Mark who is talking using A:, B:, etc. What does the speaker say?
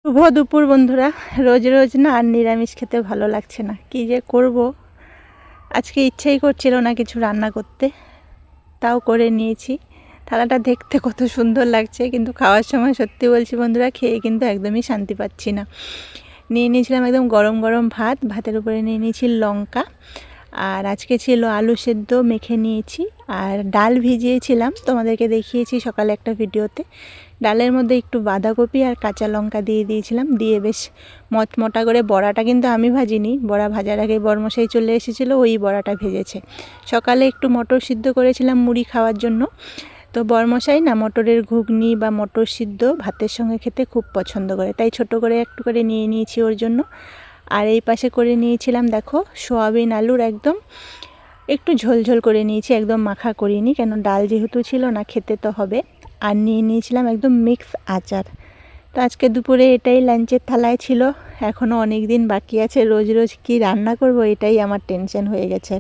A: শুভ দুপুর বন্ধুরা। রোজ রোজ না আর নিরামিষ খেতে ভালো লাগছে না, কি যে করব। আজকে ইচ্ছেই করছিল না কিছু রান্না করতে, তাও করে নিয়েছি। থালাটা দেখতে কত সুন্দর লাগছে, কিন্তু খাওয়ার সময় সত্যি বলছি বন্ধুরা, খেয়ে কিন্তু একদমই শান্তি পাচ্ছি না। নিয়ে নিয়েছিলাম একদম গরম গরম ভাত, ভাতের উপরে নিয়ে নিয়েছি লঙ্কা, আর আজকে ছিল আলু সেদ্ধ মেখে নিয়েছি, আর ডাল ভিজিয়েছিলাম, তোমাদেরকে দেখিয়েছি সকালে একটা ভিডিওতে। ডালের মধ্যে একটু বাঁধাকপি আর কাঁচা লঙ্কা দিয়ে দিয়েছিলাম, দিয়ে বেশ মচমটা করে। বড়াটা কিন্তু আমি ভাজিনি, বড়া ভাজার আগে বরমশাই চলে এসেছিলো, ওই বড়াটা ভেজেছে। সকালে একটু মটর সিদ্ধ করেছিলাম মুড়ি খাওয়ার জন্য, তো বরমশাই না মটরের ঘুগনি বা মটর সিদ্ধ ভাতের সঙ্গে খেতে খুব পছন্দ করে, তাই ছোট করে একটু করে নিয়ে নিয়েছি ওর জন্য। আর এই পাশে করে নিয়েছিলাম দেখো সোয়াবিন আলুর একদম একটু ঝোলঝোল করে নিয়েছি, একদম মাখা করিনি, কেন ডাল যেহেতু ছিল না, খেতে তো হবে। আর নিয়ে নিয়েছিলাম একদম মিক্স আচার। তো আজকে দুপুরে এটাই লাঞ্চের থালায় ছিল। এখনও অনেক দিন বাকি আছে, রোজ রোজ কি রান্না করব এটাই আমার টেনশন হয়ে গেছে।